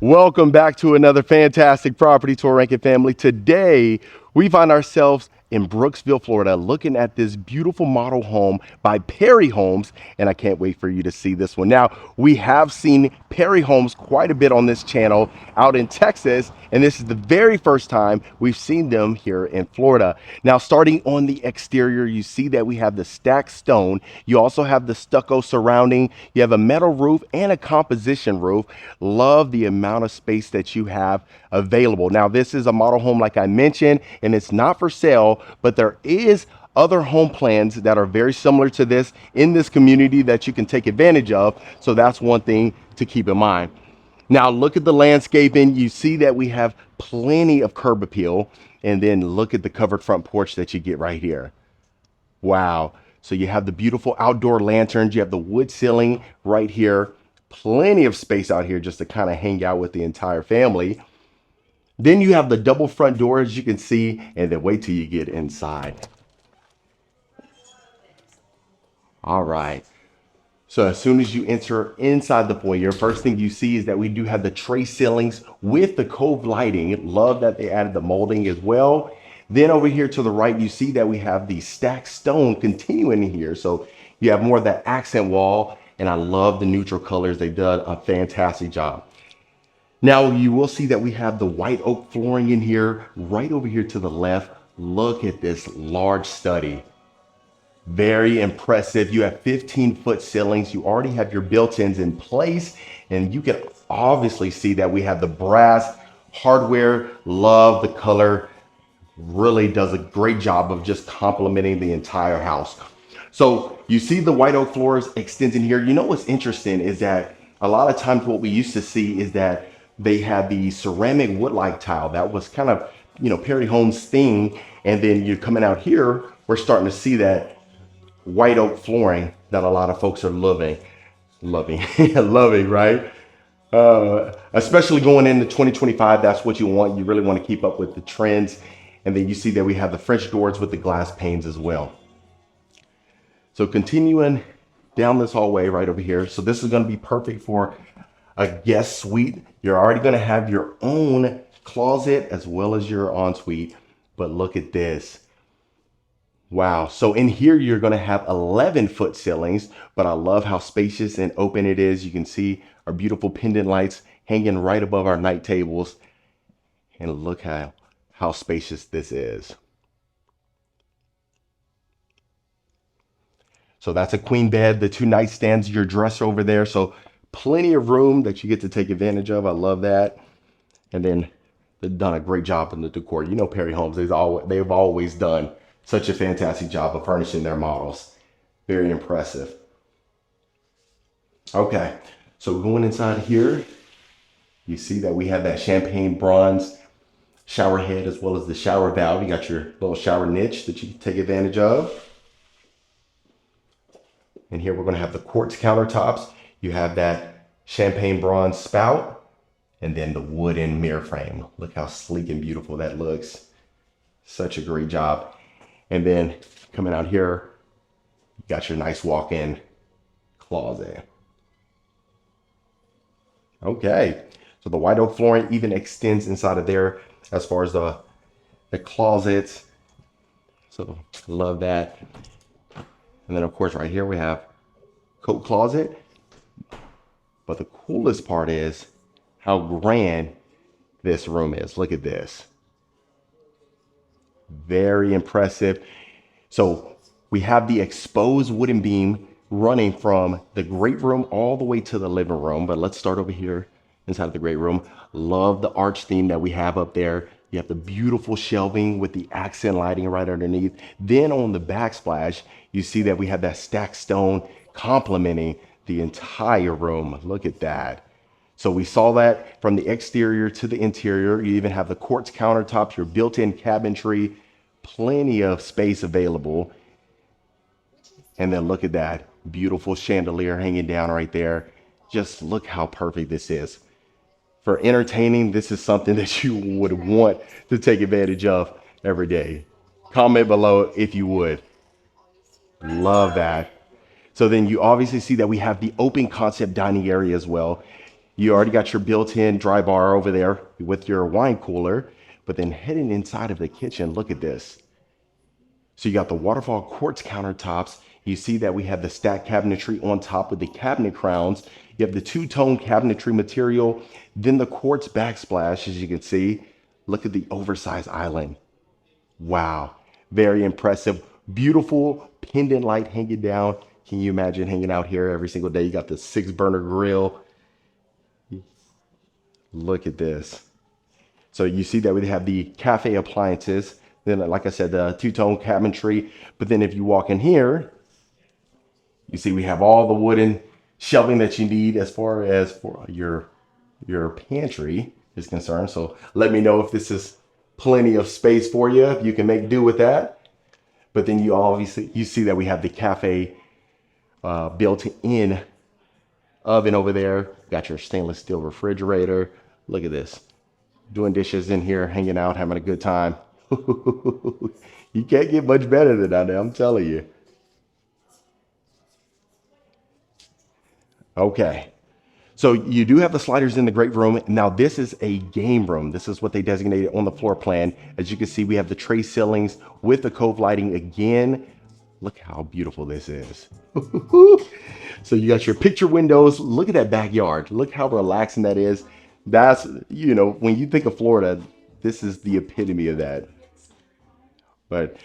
Welcome back to another fantastic property tour, Rankin family. Today, we find ourselves in Brooksville, Florida, looking at this beautiful model home by Perry Homes, and I can't wait for you to see this one. Now, we have seen Perry Homes quite a bit on this channel out in Texas, and this is the very first time we've seen them here in Florida. Now, starting on the exterior, you see that we have the stacked stone. You also have the stucco surrounding. You have a metal roof and a composition roof. Love the amount of space that you have available. Now, this is a model home, like I mentioned, and it's not for sale, but there is other home plans that are very similar to this in this community that you can take advantage of. So that's one thing to keep in mind. Now look at the landscaping. You see that we have plenty of curb appeal, and then look at the covered front porch that you get right here. Wow. So you have the beautiful outdoor lanterns. You have the wood ceiling right here. Plenty of space out here just to kind of hang out with the entire family. Then you have the double front door, as you can see, and then wait till you get inside. All right. So as soon as you enter inside the foyer, first thing you see is that we do have the tray ceilings with the cove lighting. Love that they added the molding as well. Then over here to the right, you see that we have the stacked stone continuing here. So you have more of that accent wall, and I love the neutral colors. They've done a fantastic job. Now you will see that we have the white oak flooring in here. Right over here to the left, look at this large study. Very impressive. You have 15-foot ceilings. You already have your built-ins in place, and you can obviously see that we have the brass hardware. Love the color. Really does a great job of just complementing the entire house. So you see the white oak floors extends in here. You know what's interesting is that a lot of times what we used to see is that they had the ceramic wood-like tile. That was kind of, Perry Homes thing. And then you're coming out here, we're starting to see that white oak flooring that a lot of folks are loving, right? Especially going into 2025, that's what you want. You really want to keep up with the trends. And then you see that we have the French doors with the glass panes as well. So continuing down this hallway right over here. So this is going to be perfect for a guest suite. You're already going to have your own closet as well as your ensuite. But look at this. Wow. So in here, you're going to have 11-foot ceilings, but I love how spacious and open it is. You can see our beautiful pendant lights hanging right above our night tables. And look how spacious this is. So that's a queen bed, the 2 nightstands, your dresser over there. So plenty of room that you get to take advantage of. I love that. And then they've done a great job in the decor. Perry Homes, they've always done such a fantastic job of furnishing their models. Very impressive. Okay, so going inside here, you see that we have that champagne bronze shower head as well as the shower valve. You got your little shower niche that you can take advantage of. And here we're going to have the quartz countertops. You have that champagne bronze spout and then the wooden mirror frame. Look how sleek and beautiful that looks. Such a great job. And then coming out here, you got your nice walk-in closet. Okay, so the white oak flooring even extends inside of there as far as the closets. So love that. And then of course right here we have coat closet. But the coolest part is how grand this room is. Look at this. Very impressive. So we have the exposed wooden beam running from the great room all the way to the living room. But let's start over here inside of the great room. Love the arch theme that we have up there. You have the beautiful shelving with the accent lighting right underneath. Then on the backsplash, you see that we have that stacked stone complementing the entire room. Look at that. So we saw that from the exterior to the interior. You even have the quartz countertops, your built-in cabinetry, plenty of space available. And then look at that beautiful chandelier hanging down right there. Just look how perfect this is. For entertaining, this is something that you would want to take advantage of every day. Comment below if you would. Love that. So then you obviously see that we have the open concept dining area as well. You already got your built-in dry bar over there with your wine cooler, but then heading inside of the kitchen, look at this. So you got the waterfall quartz countertops. You see that we have the stacked cabinetry on top with the cabinet crowns. You have the two-tone cabinetry material, then the quartz backsplash, as you can see. Look at the oversized island. Wow, very impressive. Beautiful pendant light hanging down. Can you imagine hanging out here every single day? You got the 6-burner grill. Look at this. So you see that we have the cafe appliances. Then, like I said, the two-tone cabinetry. But then if you walk in here, you see we have all the wooden shelving that you need as far as for your pantry is concerned. So let me know if this is plenty of space for you, if you can make do with that. But then you see that we have the cafe built-in oven over there. Got your stainless steel refrigerator. Look at this. Doing dishes in here, hanging out, having a good time. You can't get much better than that, I'm telling you. Okay. So you do have the sliders in the great room. Now this is a game room. This is what they designated on the floor plan. As you can see, we have the tray ceilings with the cove lighting again. Look how beautiful this is. So you got your picture windows. Look at that backyard. Look how relaxing that is. That's, you know, when you think of Florida, this is the epitome of that. But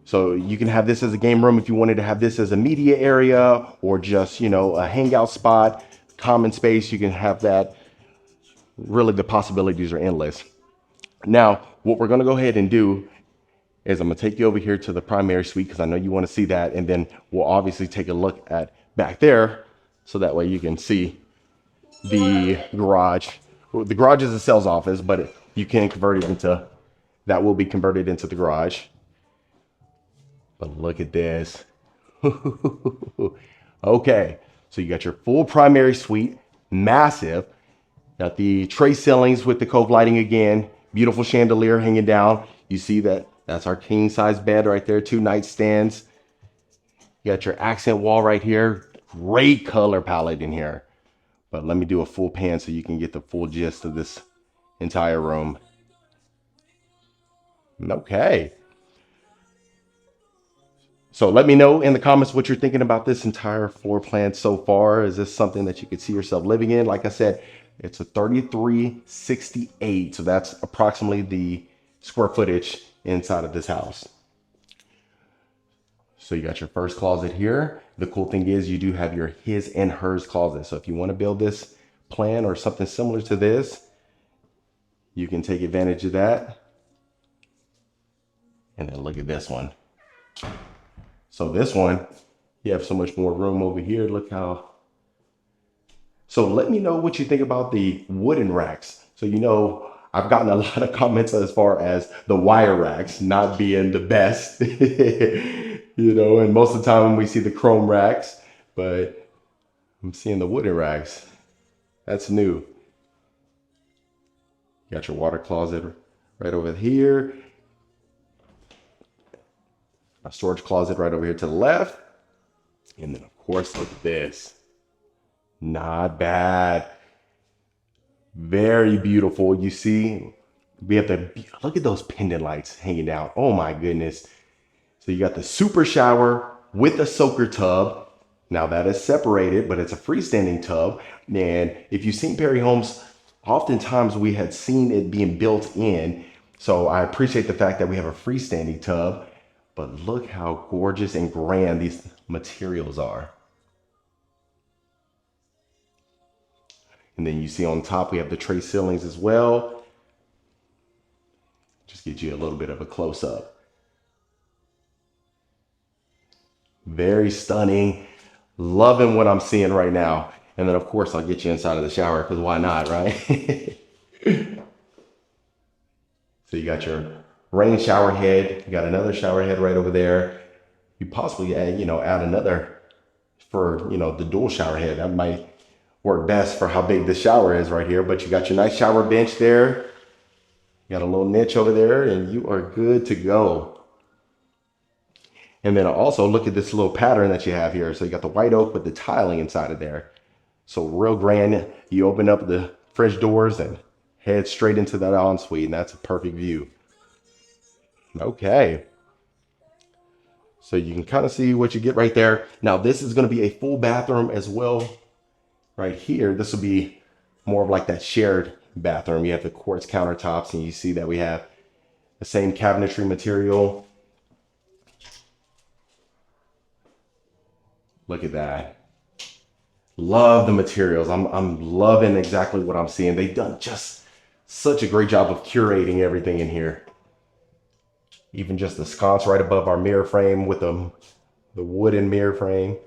so you can have this as a game room if you wanted to have this as a media area or just, you know, a hangout spot, common space. You can have that. Really, the possibilities are endless. Now, what we're going to go ahead and do is I'm going to take you over here to the primary suite because I know you want to see that. And then we'll obviously take a look at back there so that way you can see the garage. The garage is a sales office, but you can convert it into, that will be converted into the garage. But look at this. Okay, so you got your full primary suite, massive. Got the tray ceilings with the cove lighting again. Beautiful chandelier hanging down. You see that that's our king size bed right there, 2 nightstands. You got your accent wall right here. Great color palette in here. But let me do a full pan so you can get the full gist of this entire room. Okay. So let me know in the comments what you're thinking about this entire floor plan so far. Is this something that you could see yourself living in? Like I said, it's a 3368. So that's approximately the square footage inside of this house. So you got your first closet here. The cool thing is you do have your his and hers closet. So if you want to build this plan or something similar to this, you can take advantage of that. And then look at this one. So this one, you have so much more room over here. Look how. So let me know what you think about the wooden racks. So, you know, I've gotten a lot of comments as far as the wire racks not being the best, you know, and most of the time we see the chrome racks, but I'm seeing the wooden racks. That's new. You got your water closet right over here. A storage closet right over here to the left. And then of course, look at this. Not bad. Very beautiful. You see, we have the, look at those pendant lights hanging down. Oh my goodness. So you got the super shower with a soaker tub. Now that is separated, but it's a freestanding tub. And if you've seen Perry homes, oftentimes we had seen it being built in. So I appreciate the fact that we have a freestanding tub. But look how gorgeous and grand these materials are. And then you see on top, we have the tray ceilings as well. Just get you a little bit of a close up. Very stunning. Loving what I'm seeing right now. And then of course, I'll get you inside of the shower because why not, right? So you got your rain shower head. You got another shower head right over there. You possibly add, add another for, the dual shower head. That might work best for how big the shower is right here. But you got your nice shower bench there. You got a little niche over there and you are good to go. And then also look at this little pattern that you have here. So you got the white oak with the tiling inside of there. So real grand. You open up the French doors and head straight into that ensuite, and that's a perfect view. Okay. So you can kind of see what you get right there. Now this is going to be a full bathroom as well. Right here, this will be more of like that shared bathroom. You have the quartz countertops, and you see that we have the same cabinetry material. Look at that. Love the materials. I'm loving exactly what I'm seeing. They've done just such a great job of curating everything in here. Even just the sconce right above our mirror frame with the wooden mirror frame.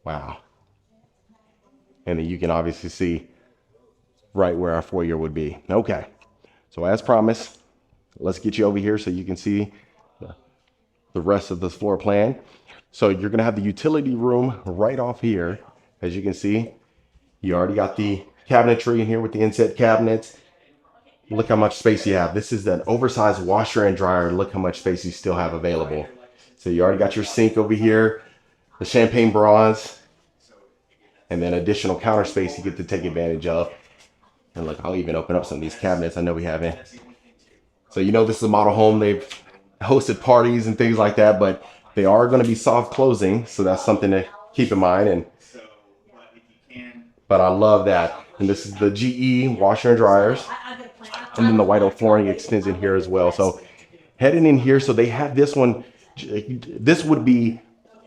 Wow. And then you can obviously see right where our foyer would be. Okay. So as promised, let's get you over here so you can see the rest of this floor plan. So you're gonna have the utility room right off here. As you can see, you already got the cabinetry in here with the inset cabinets. Look how much space you have. This is an oversized washer and dryer. Look how much space you still have available. So you already got your sink over here, the champagne bras, and then additional counter space you get to take advantage of. And look, I'll even open up some of these cabinets I know we haven't. So you know this is a model home. They've hosted parties and things like that, but they are going to be soft closing. So that's something to keep in mind. But I love that. And this is the GE washer and dryers. And then the white oak flooring extends in here as well. So heading in here, so they have this one. This would be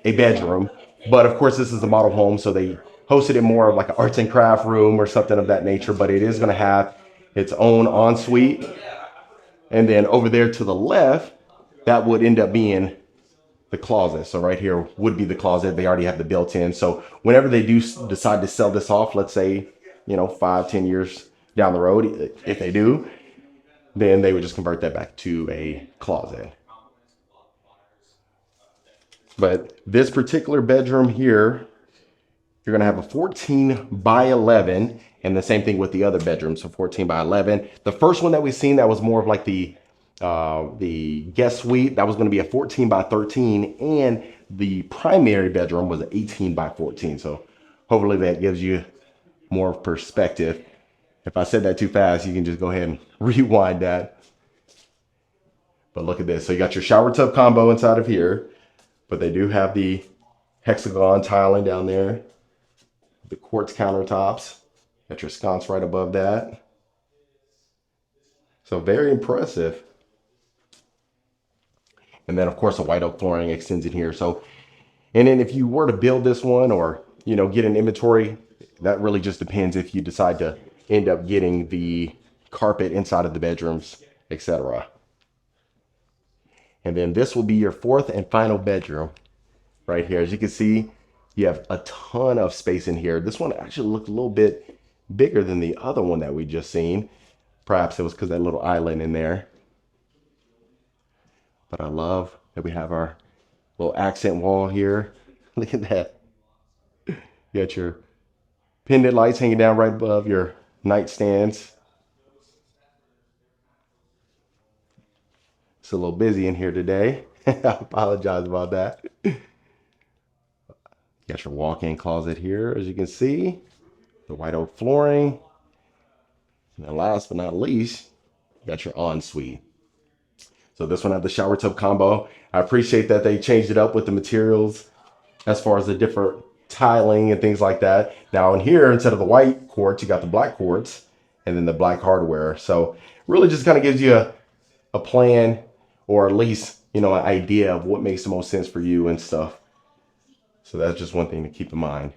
a bedroom, but of course this is a model home, so they hosted it more of like an arts and craft room or something of that nature. But it is going to have its own ensuite, and then over there to the left, that would end up being the closet. So right here would be the closet. They already have the built-in. So whenever they do decide to sell this off, let's say, you know, 5-10 years down the road, if they do, then they would just convert that back to a closet. But this particular bedroom here, you're gonna have a 14 by 11, and the same thing with the other bedrooms, so 14 by 11. The first one that we've seen that was more of like the guest suite, that was gonna be a 14 by 13, and the primary bedroom was an 18 by 14. So hopefully that gives you more perspective. If I said that too fast, you can just go ahead and rewind that. But look at this. So you got your shower tub combo inside of here, but they do have the hexagon tiling down there, the quartz countertops. Got your sconce right above that. So very impressive. And then of course the white oak flooring extends in here. So, and then if you were to build this one or, you know, get an inventory, that really just depends if you decide to end up getting the carpet inside of the bedrooms, etc. And then this will be your fourth and final bedroom right here. As you can see, you have a ton of space in here. This one actually looked a little bit bigger than the other one that we just seen. Perhaps it was because that little island in there. But I love that we have our little accent wall here. Look at that. You got your pendant lights hanging down right above your nightstands. It's a little busy in here today. I apologize about that. You got your walk-in closet here, as you can see. The white oak flooring. And then last but not least, you got your ensuite. So this one had the shower tub combo. I appreciate that they changed it up with the materials as far as the different tiling and things like that. Now in here, instead of the white quartz, you got the black quartz and then the black hardware. So really just kind of gives you a plan, or at least, you know, an idea of what makes the most sense for you and stuff. So that's just one thing to keep in mind.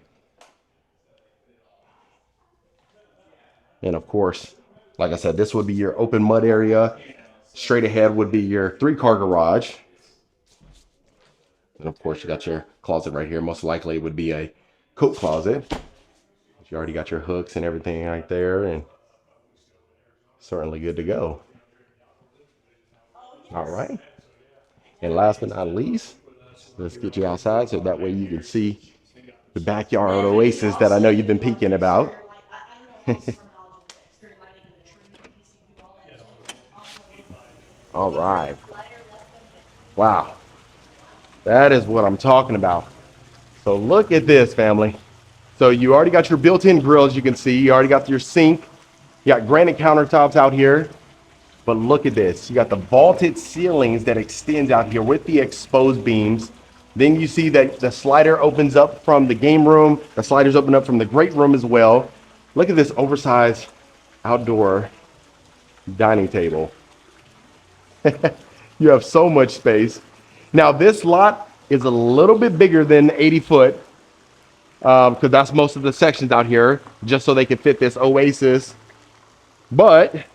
And of course, like I said, this would be your open mud area. Straight ahead would be your 3-car garage. And of course, you got your closet right here. Most likely it would be a coat closet. You already got your hooks and everything right there, and certainly good to go. All right. And last but not least, let's get you outside so that way you can see the backyard oasis that I know you've been peeking about. All right. Wow. That is what I'm talking about. So look at this, family. So you already got your built-in grill, as you can see. You already got your sink. You got granite countertops out here. But look at this. You got the vaulted ceilings that extends out here with the exposed beams. Then you see that the slider opens up from the game room. The sliders open up from the great room as well. Look at this oversized outdoor dining table. You have so much space. Now this lot is a little bit bigger than 80 foot because that's most of the sections out here, just so they can fit this oasis. But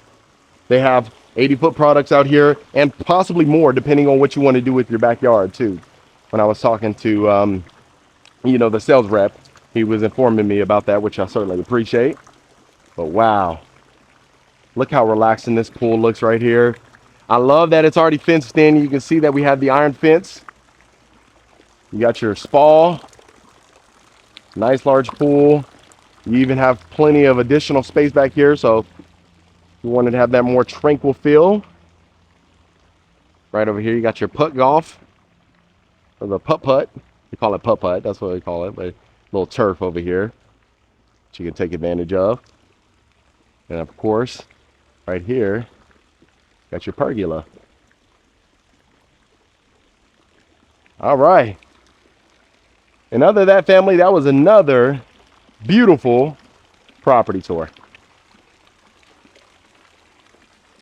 they have 80-foot products out here and possibly more depending on what you want to do with your backyard too. When I was talking to the sales rep, he was informing me about that, which I certainly appreciate. But wow, look how relaxing this pool looks right here. I love that it's already fenced in. You can see that we have the iron fence. You got your spa, nice large pool. You even have plenty of additional space back here, so you wanted to have that more tranquil feel. Right over here, you got your putt golf, or the putt-putt. We call it putt-putt, that's what we call it, but a little turf over here that you can take advantage of. And of course, right here, got your pergola. All right. And other than that, family, that was another beautiful property tour.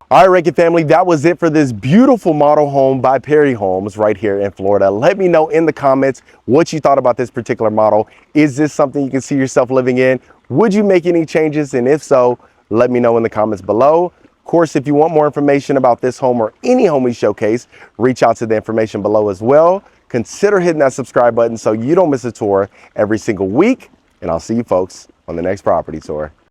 All right, Rankin family, that was it for this beautiful model home by Perry Homes right here in Florida. Let me know in the comments what you thought about this particular model. Is this something you can see yourself living in? Would you make any changes? And if so, let me know in the comments below. Of course, if you want more information about this home or any home we showcase, reach out to the information below as well. Consider hitting that subscribe button so you don't miss a tour every single week. And I'll see you folks on the next property tour.